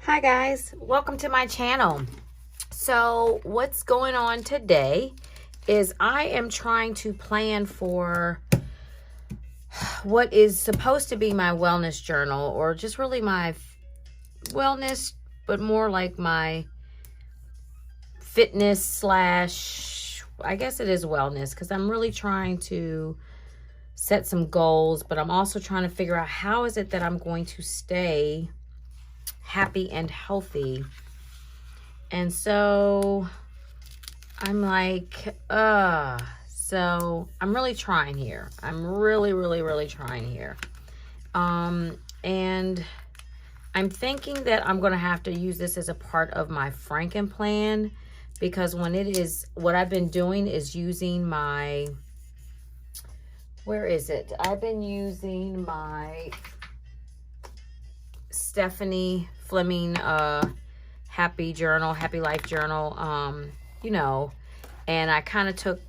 Hi guys, welcome to my channel. So what's going on today is I am trying to plan for what is supposed to be my wellness journal, or just really my wellness, but more like my fitness slash, I guess it is wellness, because I'm really trying to set some goals, but I'm also trying to figure out how is it that I'm going to stay happy and healthy. And so I'm like, so I'm really trying here. I'm really trying here. And I'm thinking that I'm going to have to use this as a part of my Franken plan, because when it is, what I've been doing is using my, where is it? I've been using my Stephanie Fleming Happy Journal, Happy Life Journal, and I kind of took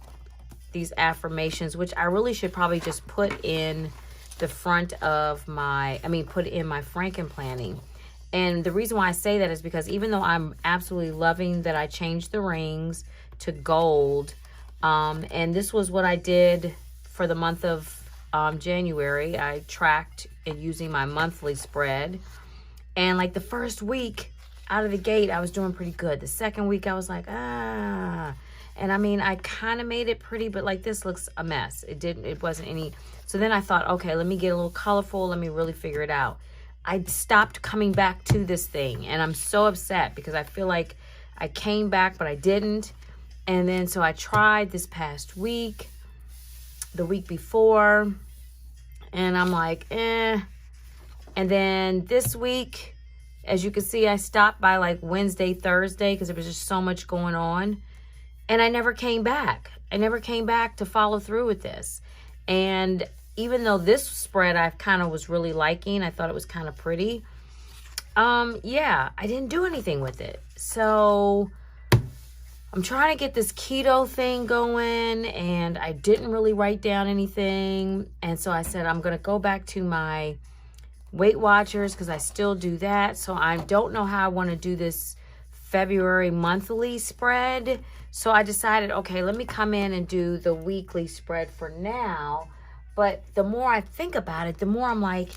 these affirmations, which I really should probably just put in the front of my, put in my Franken planning. And the reason why I say that is because even though I'm absolutely loving that I changed the rings to gold, and this was what I did for the month of January. I tracked it using my monthly spread. And like the first week out of the gate, I was doing pretty good. The second week, I was like, And I kind of made it pretty, but like this looks a mess. It wasn't any. So then I thought, okay, let me get a little colorful. Let me really figure it out. I stopped coming back to this thing, and I'm so upset because I feel like I came back, but I didn't. And then so I tried this past week, the week before, and I'm like, And then this week, as you can see, I stopped by like Wednesday, Thursday, because there was just so much going on. And I never came back. I never came back to follow through with this. And even though this spread I kind of was really liking, I thought it was kind of pretty. I didn't do anything with it. So I'm trying to get this keto thing going, and I didn't really write down anything. And so I said, I'm going to go back to my Weight Watchers, because I still do that. So I don't know how I want to do this February monthly spread. So I decided, okay, let me come in and do the weekly spread for now. But the more I think about it, the more I'm like,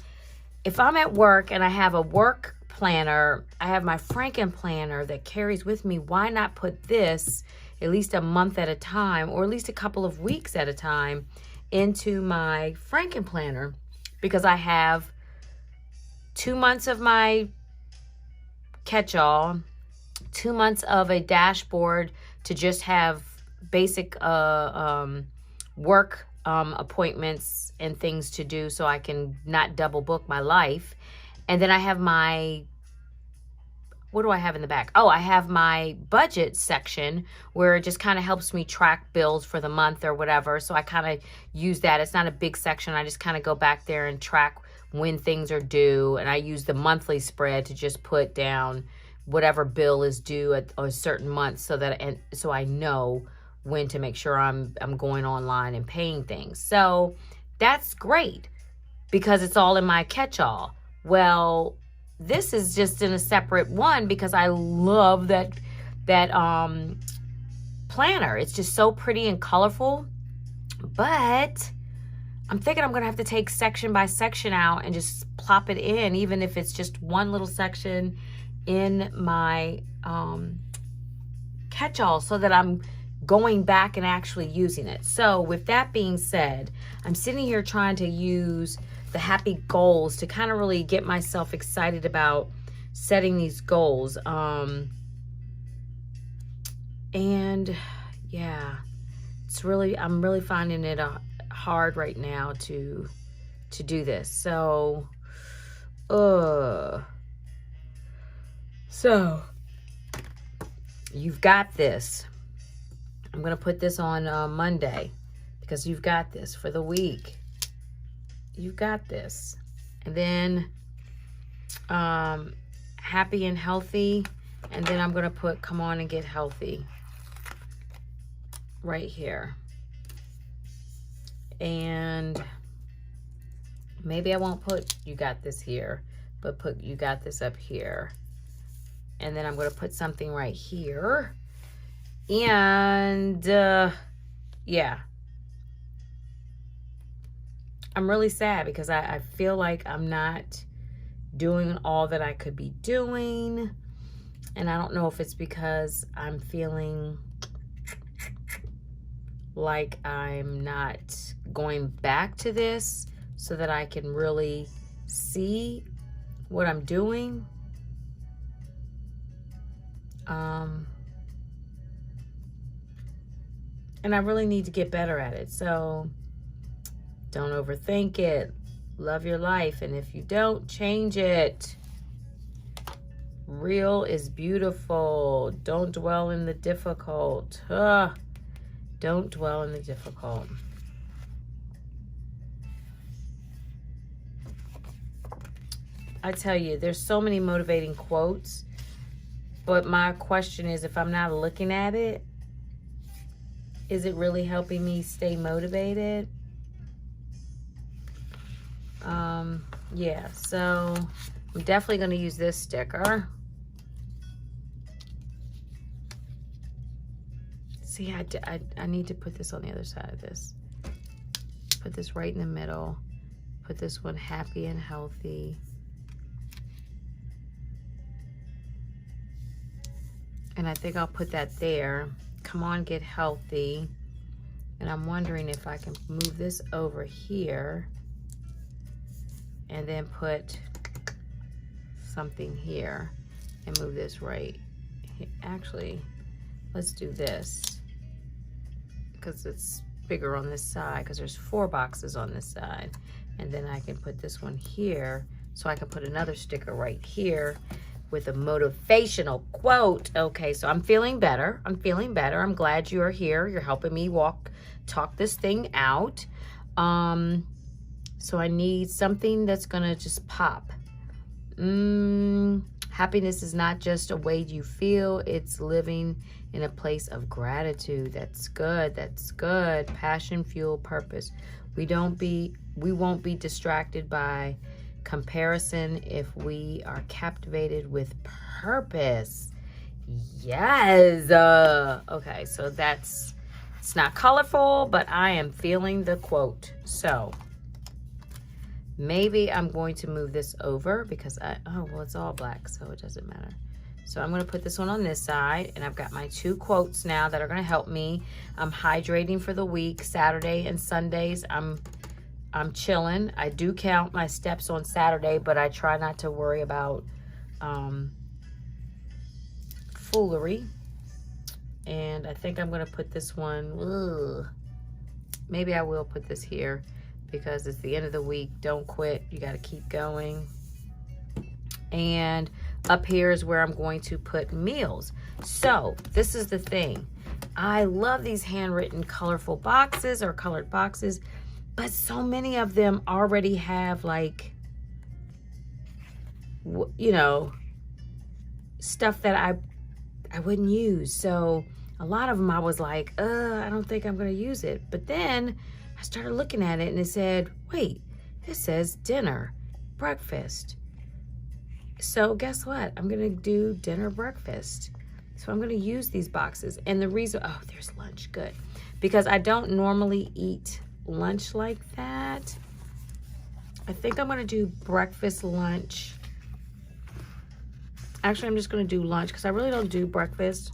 if I'm at work and I have a work planner, I have my Franken planner that carries with me, why not put this at least a month at a time, or at least a couple of weeks at a time, into my Franken planner? Because I have 2 months of my catch-all, 2 months of a dashboard to just have basic work appointments and things to do so I can not double book my life. And then I have my, what do I have in the back? Oh, I have my budget section where it just kind of helps me track bills for the month or whatever. So I kind of use that. It's not a big section. I just kind of go back there and track when things are due. And I use the monthly spread to just put down whatever bill is due at a certain month, so that, and so I know when to make sure I'm going online and paying things. So that's great because it's all in my catch-all. Well, this is just in a separate one because I love that planner. It's just so pretty and colorful. But I'm thinking I'm going to have to take section by section out and just plop it in, even if it's just one little section in my catch-all, so that I'm going back and actually using it. So with that being said, I'm sitting here trying to use the happy goals to kind of really get myself excited about setting these goals. And yeah, I'm really finding it hard right now to do this. So you've got this. I'm going to put this on Monday, because you've got this for the week. You've got this. And then happy and healthy. And then I'm going to put come on and get healthy right here. And maybe I won't put you got this here, but put you got this up here. And then I'm going to put something right here. And yeah, I'm really sad because I feel like I'm not doing all that I could be doing. And I don't know if it's because I'm feeling like I'm not going back to this so that I can really see what I'm doing. And I really need to get better at it. So don't overthink it. Love your life. And if you don't, change it. Real is beautiful. Don't dwell in the difficult. Don't dwell in the difficult. I tell you, there's so many motivating quotes. But my question is, if I'm not looking at it, is it really helping me stay motivated? Yeah, so I'm definitely going to use this sticker. See, I need to put this on the other side of this. Put this right in the middle. Put this one happy and healthy. And I think I'll put that there. Come on, get healthy. And I'm wondering if I can move this over here and then put something here and move this right. Actually, let's do this because it's bigger on this side because there's 4 boxes on this side. And then I can put this one here so I can put another sticker right here with a motivational quote. Okay, so I'm feeling better. I'm feeling better. I'm glad you're here. You're helping me talk this thing out. So I need something that's gonna just pop. Happiness is not just a way you feel, it's living in a place of gratitude. That's good. That's good. Passion, fuel, purpose. We won't be distracted by comparison if we are captivated with purpose. Yes. Okay, so it's not colorful, but I am feeling the quote. So maybe I'm going to move this over because it's all black, so it doesn't matter. So I'm going to put this one on this side, and I've got my 2 quotes now that are going to help me. I'm hydrating for the week. Saturday and Sundays, I'm chilling. I do count my steps on Saturday, but I try not to worry about foolery. And I think I'm going to put this one, maybe I will put this here because it's the end of the week. Don't quit. You got to keep going. And up here is where I'm going to put meals. So this is the thing. I love these handwritten colorful boxes or colored boxes, but so many of them already have, like, you know, stuff that I wouldn't use. So a lot of them I was like, I don't think I'm going to use it. But then I started looking at it and it said, wait, it says dinner, breakfast. So guess what? I'm going to do dinner, breakfast. So I'm going to use these boxes. And the reason, there's lunch, good. Because I don't normally eat lunch like that. I think I'm going to do breakfast, lunch. Actually, I'm just going to do lunch because I really don't do breakfast.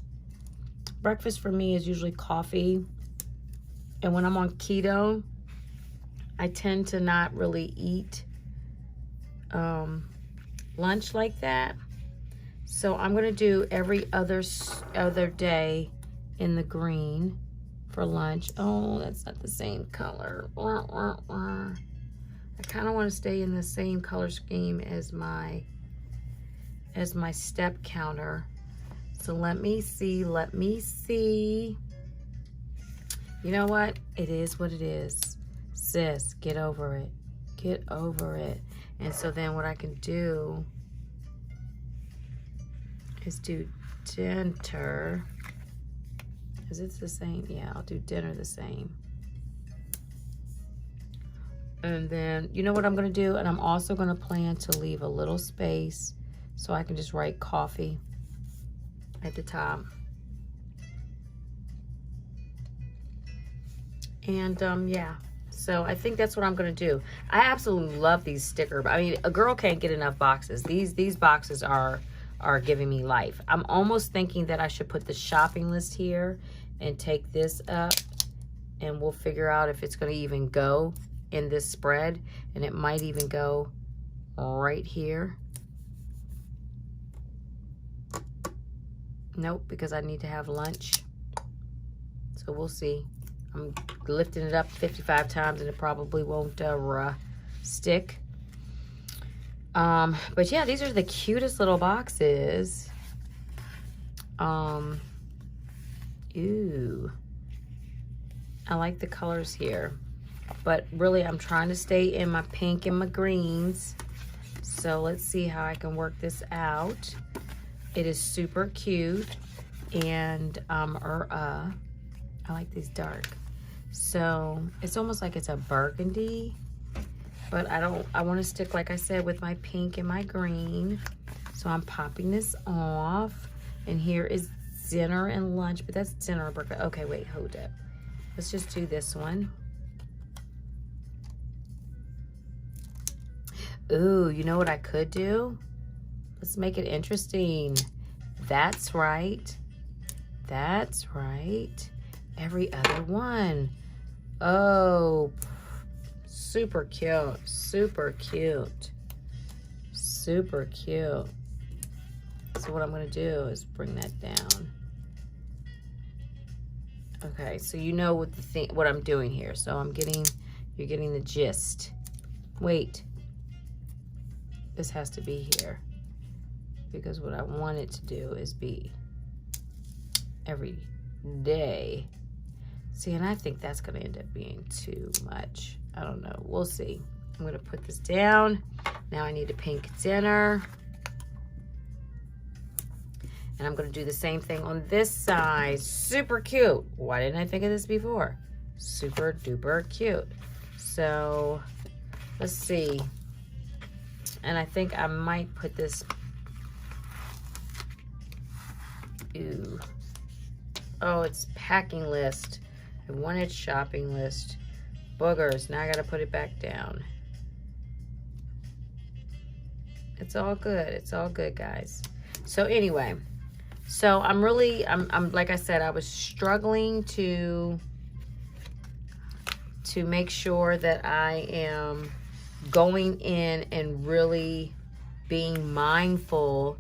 Breakfast for me is usually coffee. And when I'm on keto, I tend to not really eat lunch like that. So I'm going to do every other day in the green for lunch. Oh, that's not the same color. I kind of want to stay in the same color scheme as my step counter. So let me see. You know what? It is what it is. Sis, get over it. Get over it. And so then what I can do is do dinner. Is it the same? Yeah, I'll do dinner the same. And then, you know what I'm going to do? And I'm also going to plan to leave a little space so I can just write coffee. at the top. And yeah, so I think that's what I'm gonna do. I absolutely love these stickers. I mean, a girl can't get enough boxes. These boxes are giving me life. I'm almost thinking that I should put the shopping list here and take this up, and we'll figure out if it's gonna even go in this spread, and it might even go right here. Nope, because I need to have lunch. So we'll see. I'm lifting it up 55 times and it probably won't stick. But yeah, these are the cutest little boxes. Ew. I like the colors here. But really, I'm trying to stay in my pink and my greens. So let's see how I can work this out. It is super cute. And I like these dark. So it's almost like it's a burgundy, but I want to stick, like I said, with my pink and my green. So I'm popping this off, and here is dinner and lunch, but that's dinner or burger. Okay, wait, hold up. Let's just do this one. Ooh, you know what I could do? Let's make it interesting. That's right. That's right. Every other one. Oh, super cute, super cute, super cute. So what I'm gonna do is bring that down. Okay, so you know what I'm doing here. So you're getting the gist. Wait, this has to be here, because what I want it to do is be every day. See, and I think that's gonna end up being too much. I don't know, we'll see. I'm gonna put this down. Now I need a pink dinner. And I'm gonna do the same thing on this side. Super cute. Why didn't I think of this before? Super duper cute. So let's see. And I think I might put this, ooh. Oh, it's packing list. I wanted shopping list. Boogers. Now I gotta put it back down. It's all good. It's all good, guys. So anyway, so I'm like I said, I was struggling to make sure that I am going in and really being mindful.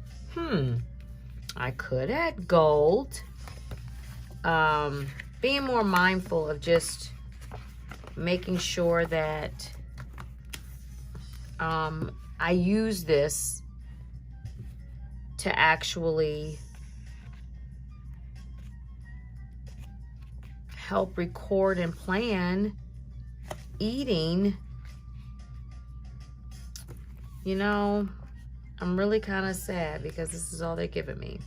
I could add gold. Being more mindful of just making sure that I use this to actually help record and plan eating. You know, I'm really kind of sad because this is all they're giving me.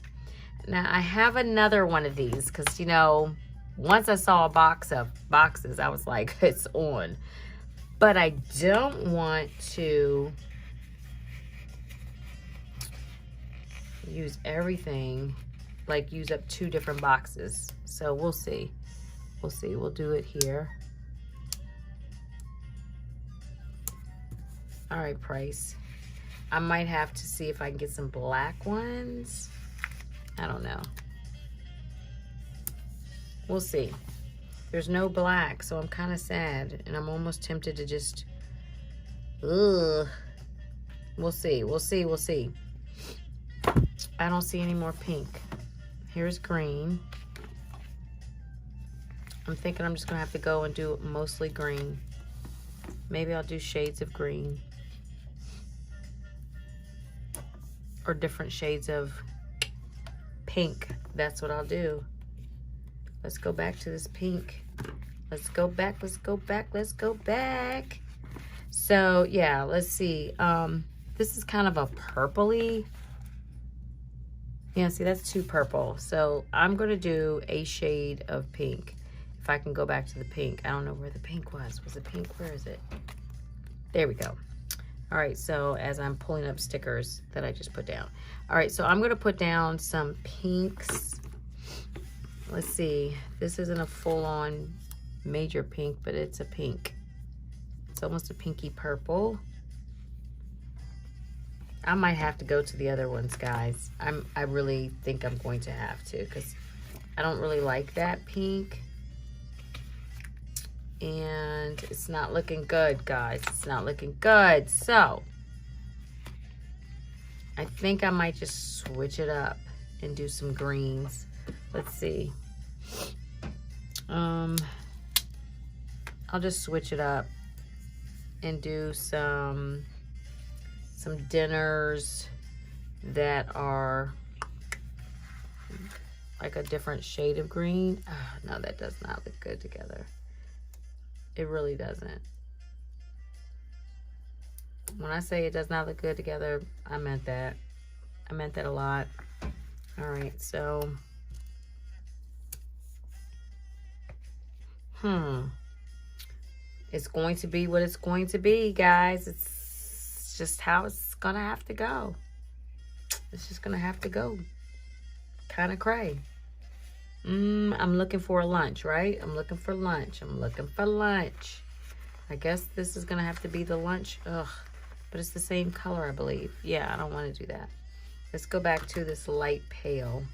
Now, I have another one of these because, you know, once I saw a box of boxes, I was like, it's on. But I don't want to use everything, like use up 2 different boxes. So we'll see. We'll see. We'll do it here. All right, price. I might have to see if I can get some black ones. I don't know. We'll see. There's no black, so I'm kind of sad. And I'm almost tempted to just... Ugh. We'll see. We'll see. We'll see. I don't see any more pink. Here's green. I'm thinking I'm just going to have to go and do mostly green. Maybe I'll do shades of green. Or different shades of pink. That's what I'll do. Let's go back to this pink. Let's go back. Let's go back. Let's go back. So yeah, let's see. This is kind of a purpley. Yeah, see, that's too purple. So I'm going to do a shade of pink. If I can go back to the pink. I don't know where the pink was. Was it pink? Where is it? There we go. All right, so as I'm pulling up stickers that I just put down. All right, so I'm going to put down some pinks. Let's see. This isn't a full-on major pink, but it's a pink. It's almost a pinky purple. I might have to go to the other ones, guys. I really think I'm going to have to, because I don't really like that pink. And it's not looking good, guys. It's not looking good. So I think I might just switch it up and do some greens. Let's see. I'll just switch it up and do some dinners that are like a different shade of green. Oh, no, that does not look good together. It really doesn't. When I say it does not look good together, I meant that. I meant that a lot. All right, so. It's going to be what it's going to be, guys. It's just how it's gonna have to go. It's just gonna have to go. Kind of cray. I'm looking for a lunch, right? I'm looking for lunch. I'm looking for lunch. I guess this is gonna have to be the lunch. Ugh, but it's the same color, I believe. Yeah, I don't want to do that. Let's go back to this light pale.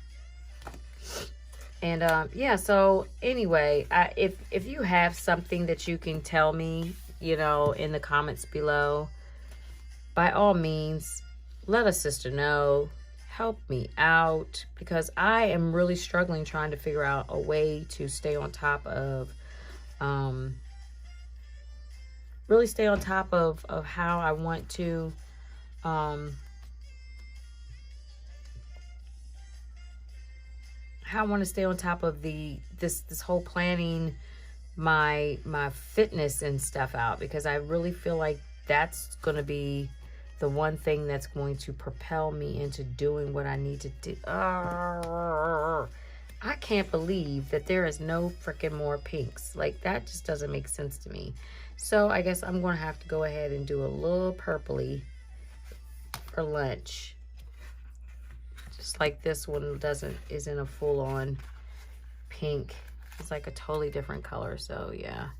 And yeah, so anyway, if you have something that you can tell me, you know, in the comments below, by all means, let a sister know. Help me out, because I am really struggling trying to figure out a way to stay on top of really stay on top of how I want to stay on top of this whole planning my fitness and stuff out, because I really feel like that's going to be the one thing that's going to propel me into doing what I need to do. I can't believe that there is no freaking more pinks. Like, that just doesn't make sense to me. So I guess I'm going to have to go ahead and do a little purpley for lunch. Just like this one isn't a full-on pink. It's like a totally different color. So yeah.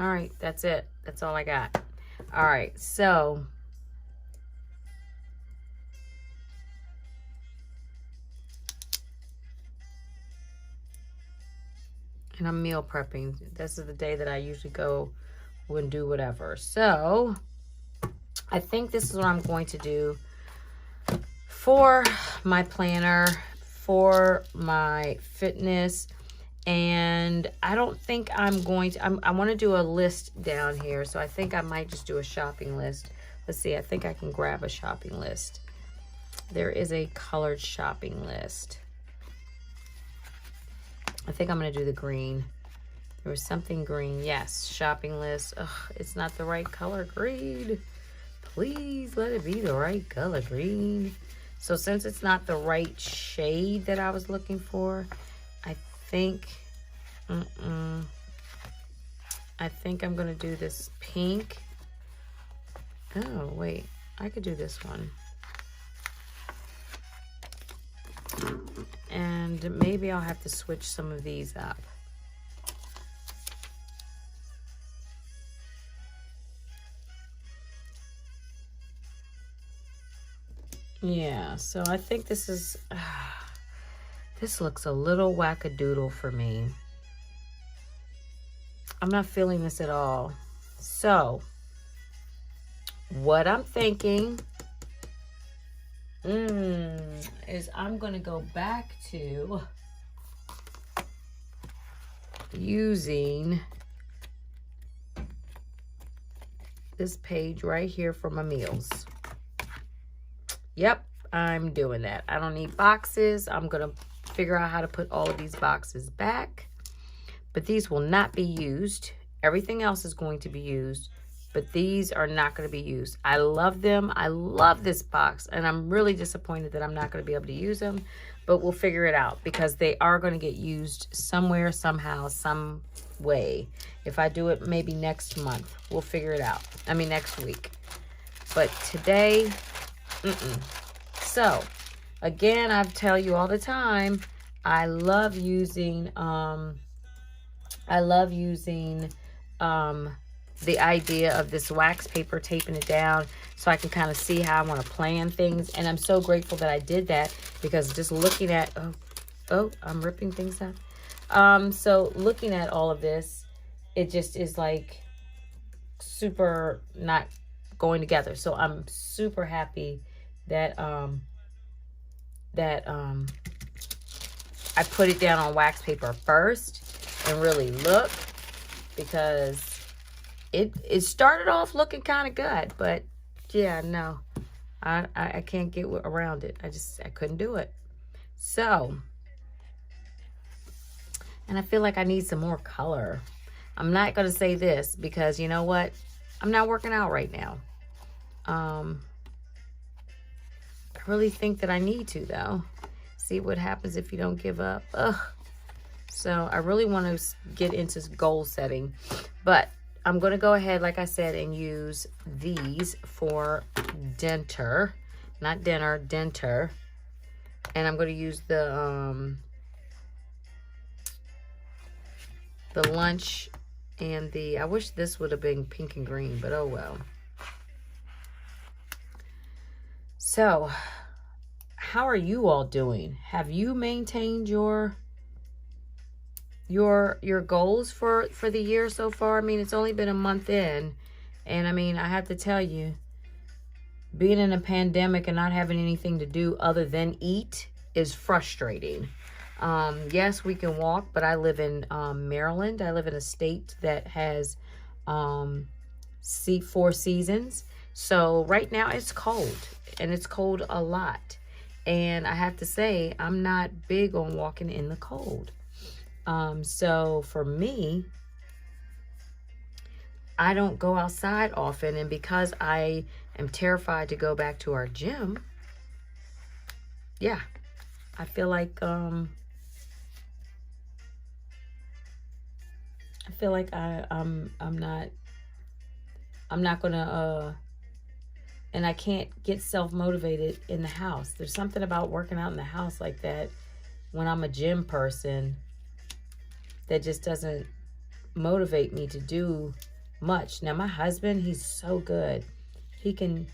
All right, that's it. That's all I got. All right, so and I'm meal prepping. This is the day that I usually go and do whatever. So I think this is what I'm going to do for my planner, for my fitness. And I don't think I'm going to, I want to do a list down here. So I think I might just do a shopping list. Let's see, I think I can grab a shopping list. There is a colored shopping list. I think I'm going to do the green. There was something green. Yes, shopping list. Ugh, it's not the right color green. Please let it be the right color green. So since it's not the right shade that I was looking for, I think I'm going to do this pink. Oh, wait. I could do this one. And maybe I'll have to switch some of these up. Yeah, so I think this is, this looks a little wackadoodle for me. I'm not feeling this at all. So, what I'm thinking is I'm going to go back to using this page right here for my meals. Yep, I'm doing that. I don't need boxes. I'm going to figure out how to put all of these boxes back. But these will not be used. Everything else is going to be used. But these are not going to be used. I love them. I love this box. And I'm really disappointed that I'm not going to be able to use them. But we'll figure it out, because they are going to get used somewhere, somehow, some way. If I do it maybe next month, we'll figure it out. I mean, next week. But today, So, again, I tell you all the time, I love using the idea of this wax paper, taping it down so I can kind of see how I want to plan things. And I'm so grateful that I did that, because just looking at, I'm ripping things out. So looking at all of this, it just is like super not going together. So I'm super happy that I put it down on wax paper first and really look, because it started off looking kind of good, but yeah, no, I can't get around it. I couldn't do it. So, and I feel like I need some more color. I'm not going to say this because you know what? I'm not working out right now. I really think that I need to, though. See what happens if you don't give up. Ugh. So I really want to get into goal setting. But I'm going to go ahead, like I said, and use these for Denter. Not dinner, Denter. And I'm going to use the lunch and the... I wish this would have been pink and green, but oh well. So, how are you all doing? Have you maintained your goals for the year so far? I mean, it's only been a month in, and I mean, I have to tell you, being in a pandemic and not having anything to do other than eat is frustrating. Yes, we can walk, but I live in Maryland. I live in a state that has 4 seasons. So right now it's cold, and it's cold a lot. And I have to say, I'm not big on walking in the cold. So for me, I don't go outside often. And because I am terrified to go back to our gym, yeah, I feel like, I'm not gonna, and I can't get self-motivated in the house. There's something about working out in the house like that when I'm a gym person that just doesn't motivate me to do much. Now, my husband, he's so good. He can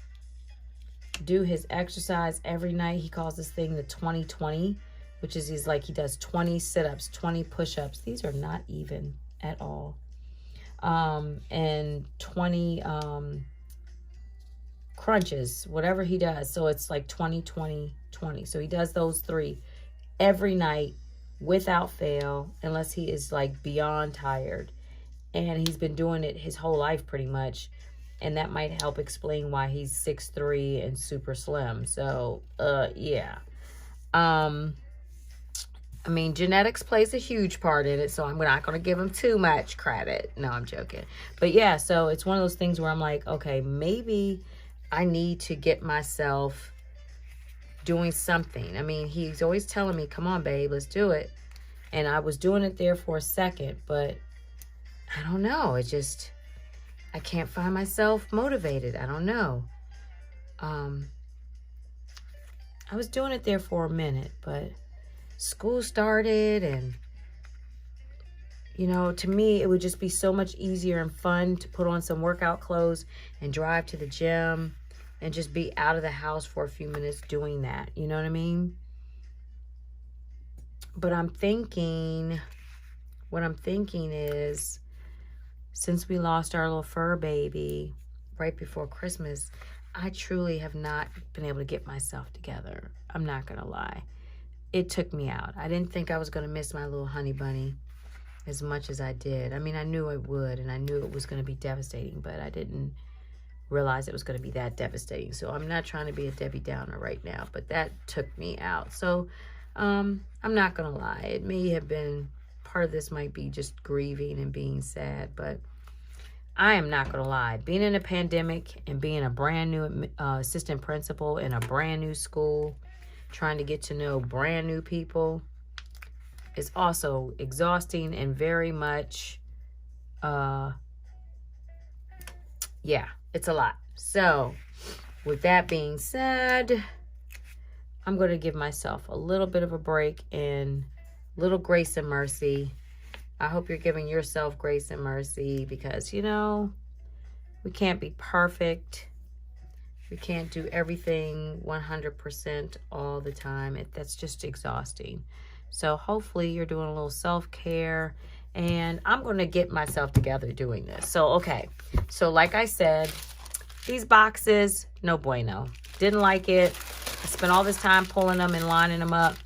do his exercise every night. He calls this thing the 20-20, which is he does 20 sit-ups, 20 push-ups. These are not even at all. And 20 crunches, whatever he does. So it's like 20-20-20. So he does those 3 every night without fail, unless he is like beyond tired. And he's been doing it his whole life pretty much. And that might help explain why he's 6'3" and super slim. So, yeah. I mean, genetics plays a huge part in it, so I'm not going to give him too much credit. No, I'm joking. But yeah, so it's one of those things where I'm like, okay, maybe I need to get myself doing something. I mean, he's always telling me, come on, babe, let's do it. And I was doing it there for a second, but I don't know. I can't find myself motivated. I don't know. I was doing it there for a minute, but school started, and you know, to me, it would just be so much easier and fun to put on some workout clothes and drive to the gym and just be out of the house for a few minutes doing that. You know what I mean? But what I'm thinking is, since we lost our little fur baby right before Christmas, I truly have not been able to get myself together. I'm not going to lie. It took me out. I didn't think I was going to miss my little honey bunny as much as I did. I mean, I knew I would, and I knew it was going to be devastating, but I didn't realize it was going to be that devastating. So I'm not trying to be a Debbie Downer right now, but that took me out. So I'm not going to lie. It may have been, part of this might be just grieving and being sad, but I am not going to lie. Being in a pandemic and being a brand new assistant principal in a brand new school, trying to get to know brand new people, is also exhausting and very much, yeah, it's a lot. So with that being said, I'm going to give myself a little bit of a break and little grace and mercy. I hope you're giving yourself grace and mercy because, you know, we can't be perfect. We can't do everything 100% all the time. That's just exhausting. So hopefully you're doing a little self-care, and I'm going to get myself together doing this. So, okay. So like I said, these boxes, no bueno. Didn't like it. I spent all this time pulling them and lining them up.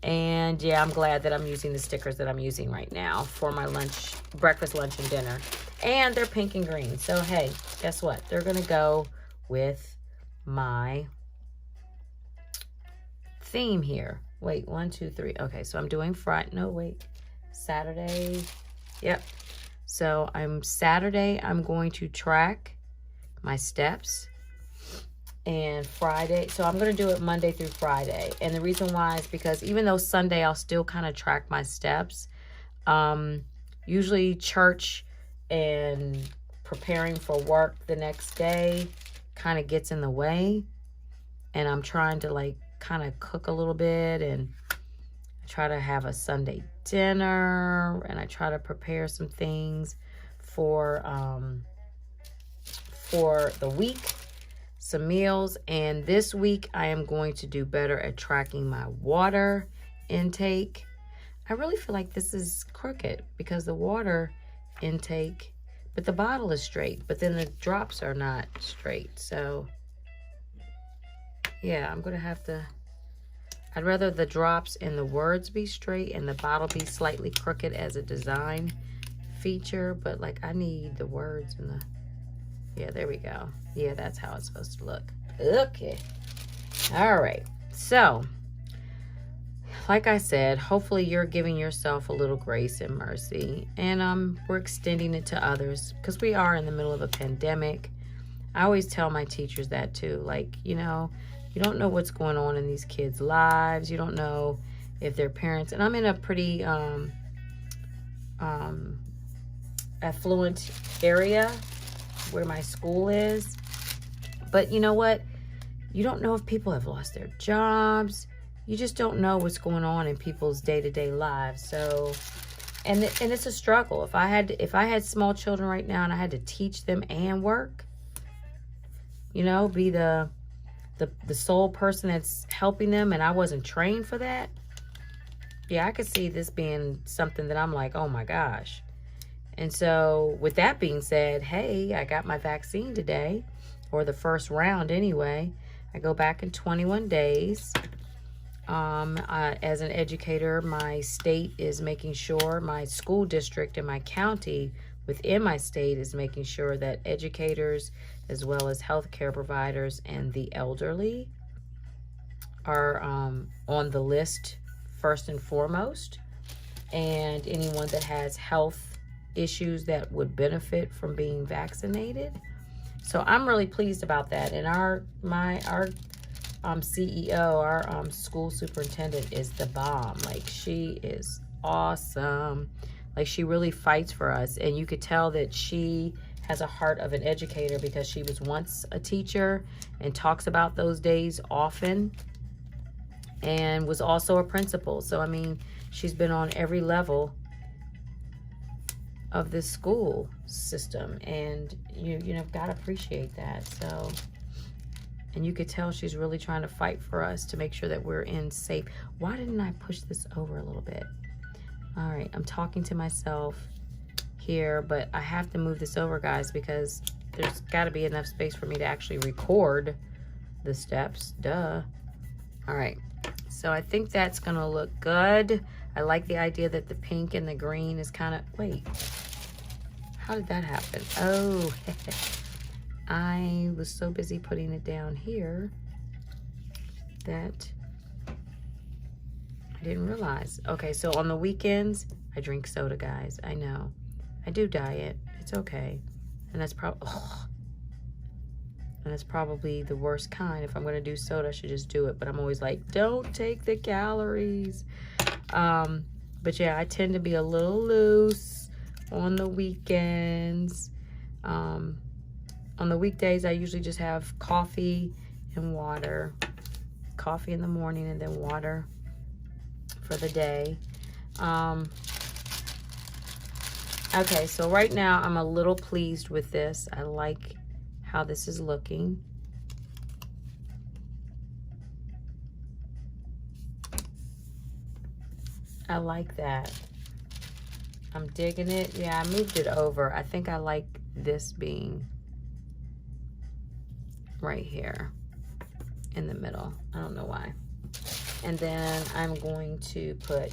And yeah, I'm glad that I'm using the stickers that I'm using right now for my lunch, breakfast, lunch, and dinner. And they're pink and green. So hey, guess what? They're going to go with my theme here. Wait, 1, 2, 3. Okay, so I'm doing Saturday. Yep. So Saturday, I'm going to track my steps. And Friday, so I'm going to do it Monday through Friday. And the reason why is because even though Sunday I'll still kind of track my steps, usually church and preparing for work the next day kind of gets in the way. And I'm trying to like kind of cook a little bit, and I try to have a Sunday dinner, and I try to prepare some things for the week. Some meals. And this week I am going to do better at tracking my water intake. I really feel like this is crooked because the water intake, but the bottle is straight, but then the drops are not straight. So yeah, I'm gonna have to, I'd rather the drops and the words be straight and the bottle be slightly crooked as a design feature, but like I need the words and the, yeah, there we go. Yeah, that's how it's supposed to look. Okay. All right. So, like I said, hopefully you're giving yourself a little grace and mercy. And we're extending it to others because we are in the middle of a pandemic. I always tell my teachers that too. Like, you know, you don't know what's going on in these kids' lives. You don't know if their parents... And I'm in a pretty affluent area where my school is. But you know what? You don't know if people have lost their jobs. You just don't know what's going on in people's day-to-day lives. So, and it's a struggle. If I had small children right now and I had to teach them and work, you know, be the sole person that's helping them, and I wasn't trained for that, yeah, I could see this being something that I'm like, oh my gosh. And so with that being said, hey, I got my vaccine today, or the first round anyway. I go back in 21 days. As an educator, my state is making sure, my school district and my county within my state is making sure that educators as well as healthcare providers and the elderly are on the list first and foremost. And anyone that has health issues that would benefit from being vaccinated. So I'm really pleased about that. And our CEO, our school superintendent is the bomb. Like, she is awesome. Like, she really fights for us. And you could tell that she has a heart of an educator because she was once a teacher and talks about those days often, and was also a principal. So, I mean, she's been on every level of this school system, and you know, gotta appreciate that. So, and you could tell she's really trying to fight for us to make sure that we're in safe. Why didn't I push this over a little bit? All right, I'm talking to myself here, but I have to move this over, guys, because there's got to be enough space for me to actually record the steps. Duh. All right, so I think that's gonna look good. I like the idea that the pink and the green is kind of, wait, how did that happen? Oh, I was so busy putting it down here that I didn't realize. Okay, so on the weekends, I drink soda, guys. I know. I do diet. It's okay. And that's probably the worst kind. If I'm going to do soda, I should just do it. But I'm always like, don't take the calories. But yeah, I tend to be a little loose on the weekends. On the weekdays, I usually just have coffee and water. Coffee in the morning and then water for the day. Okay, so right now I'm a little pleased with this. I like how this is looking. I like that. I'm digging it. Yeah, I moved it over. I think I like this being right here in the middle. I don't know why. And then I'm going to put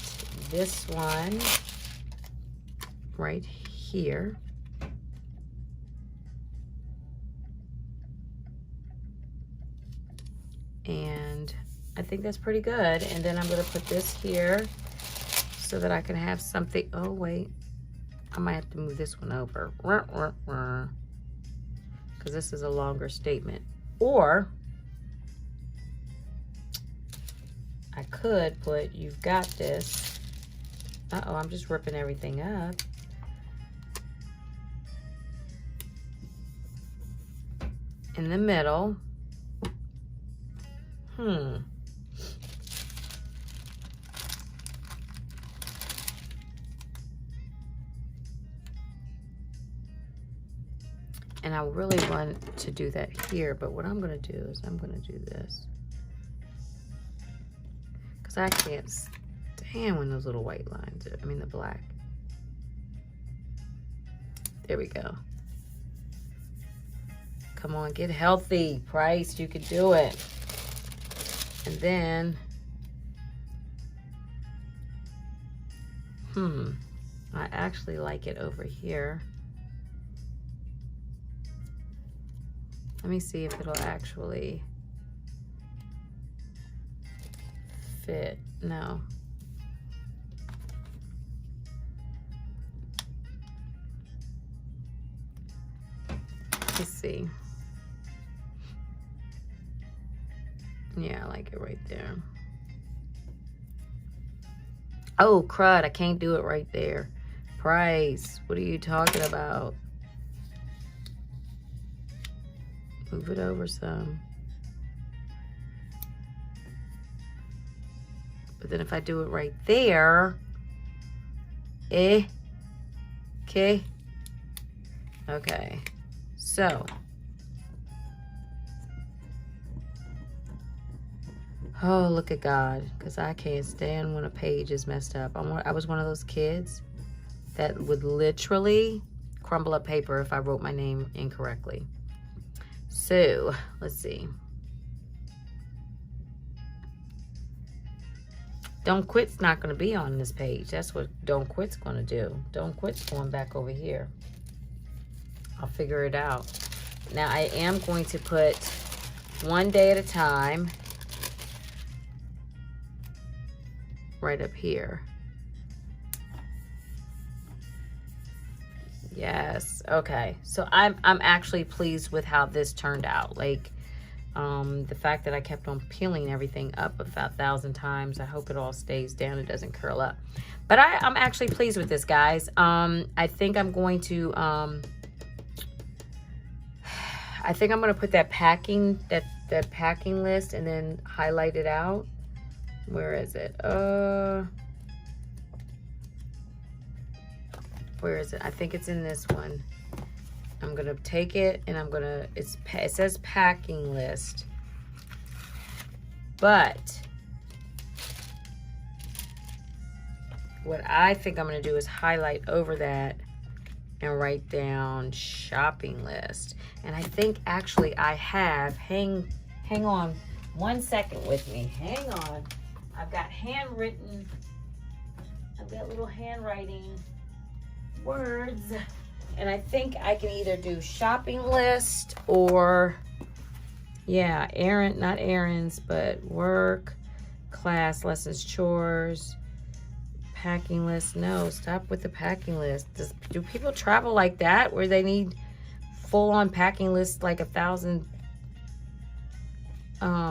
this one right here. And I think that's pretty good. And then I'm going to put this here so that I can have something. Oh, wait. I might have to move this one over. Because this is a longer statement. Or I could put, you've got this. Uh-oh, I'm just ripping everything up. In the middle. And I really want to do that here, but what I'm going to do is I'm going to do this. Because I can't stand when those little white lines are, I mean the black. There we go. Come on, get healthy, Price. You can do it. And then, I actually like it over here. Let me see if it'll actually fit. No. Let's see. Yeah, I like it right there. Oh, crud. I can't do it right there. Price, what are you talking about? Move it over some. But then if I do it right there, okay. Okay, so. Oh, look at God, because I can't stand when a page is messed up. I was one of those kids that would literally crumble up paper if I wrote my name incorrectly. So, let's see. Don't Quit's not going to be on this page. That's what Don't Quit's going to do. Don't Quit's going back over here. I'll figure it out. Now, I am going to put one day at a time right up here. Yes. Okay. So I'm actually pleased with how this turned out. Like, the fact that I kept on peeling everything up 1,000 times. I hope it all stays down. It doesn't curl up. But I'm actually pleased with this, guys. I think I'm going to put that packing list and then highlight it out. Where is it? Where is it? I think it's in this one. I'm gonna take it and I'm gonna, it says packing list, but what I think I'm gonna do is highlight over that and write down shopping list. And I think actually I have, hang on 1 second with me, hang on. I've got handwritten, I've got little handwriting words, and I think I can either do shopping list or, yeah, not errands, but work, class, lessons, chores, packing list. No, stop with the packing list. Do people travel like that where they need full-on packing list, like 1,000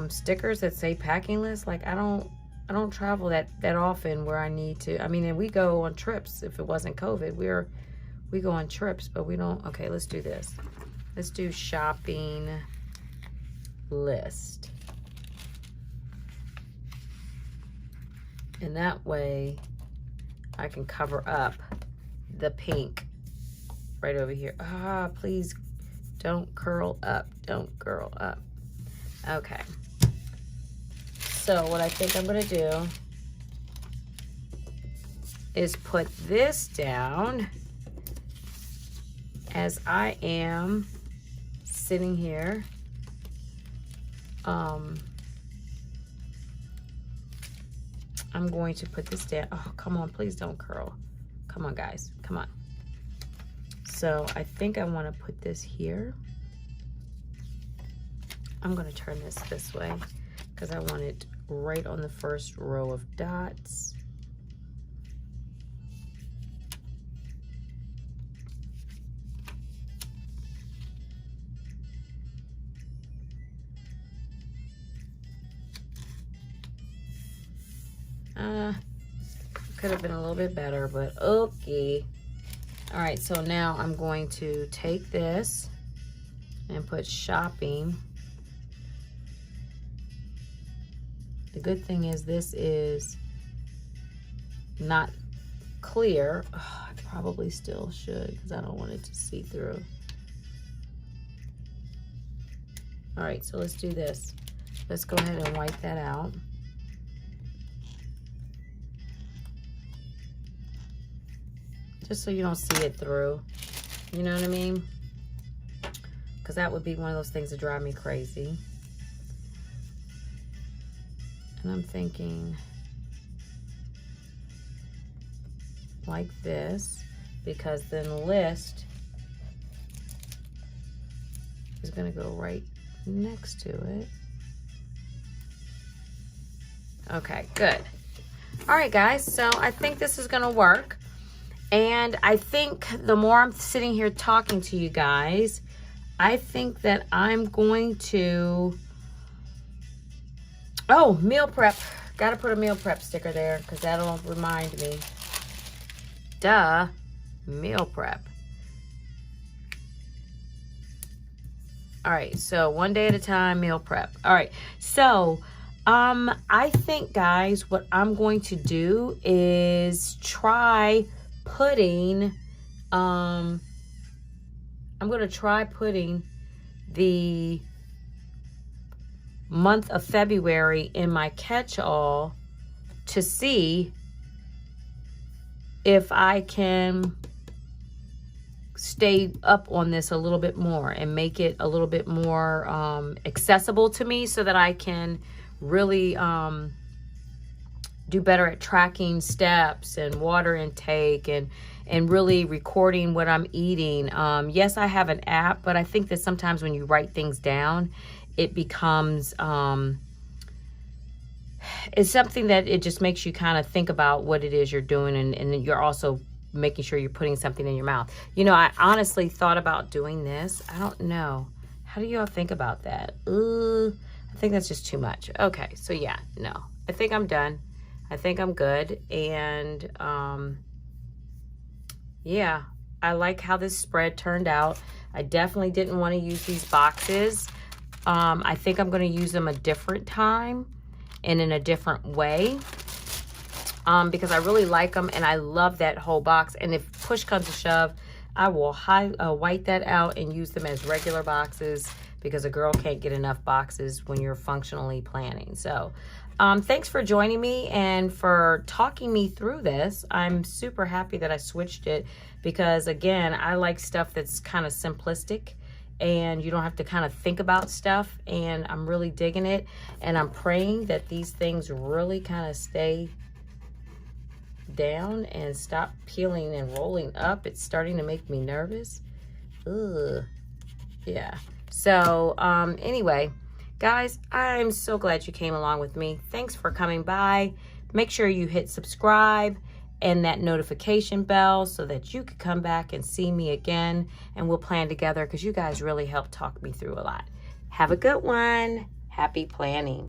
stickers that say packing list? Like, I don't travel that often where I need to. I mean, and we go on trips. If it wasn't COVID, we go on trips, but we don't. Okay, let's do this. Let's do shopping list. And that way I can cover up the pink right over here. Ah, please don't curl up. Don't curl up. Okay. So what I think I'm going to do is put this down as I am sitting here. I'm going to put this down. Oh, come on, please don't curl. Come on, guys, come on. So I think I want to put this here. I'm going to turn this way because I want it right on the first row of dots. Could have been a little bit better, but okay. All right, so now I'm going to take this and put shopping. The good thing is this is not clear. Oh, I probably still should because I don't want it to see through. All right, so let's do this. Let's go ahead and wipe that out. Just so you don't see it through. You know what I mean? Because that would be one of those things that drive me crazy. And I'm thinking like this, because then list is going to go right next to it. Okay, good. All right, guys, so I think this is going to work. And I think the more I'm sitting here talking to you guys, I think that I'm going to... Oh, meal prep. Got to put a meal prep sticker there because that'll remind me. Duh. Meal prep. All right, so one day at a time, meal prep. All right, so I think, guys, what I'm going to do is try putting, I'm going to try putting the month of February in my catch-all to see if I can stay up on this a little bit more and make it a little bit more accessible to me so that I can really do better at tracking steps and water intake and really recording what I'm eating. Yes, I have an app, but I think that sometimes when you write things down, it becomes, it's something that it just makes you kind of think about what it is you're doing, and you're also making sure you're putting something in your mouth. You know, I honestly thought about doing this. I don't know. How do you all think about that? I think that's just too much. Okay, so yeah, no. I think I'm done. I think I'm good. And yeah, I like how this spread turned out. I definitely didn't want to use these boxes. I think I'm going to use them a different time and in a different way because I really like them and I love that whole box. And if push comes to shove, I will white that out and use them as regular boxes because a girl can't get enough boxes when you're functionally planning. So thanks for joining me and for talking me through this. I'm super happy that I switched it because, again, I like stuff that's kind of simplistic and you don't have to kind of think about stuff, and I'm really digging it. And I'm praying that these things really kind of stay down and stop peeling and rolling up. It's starting to make me nervous. Ugh. Yeah. So anyway, guys, I'm so glad you came along with me. Thanks for coming by. Make sure you hit subscribe and that notification bell so that you can come back and see me again, and we'll plan together because you guys really helped talk me through a lot. Have a good one. Happy planning.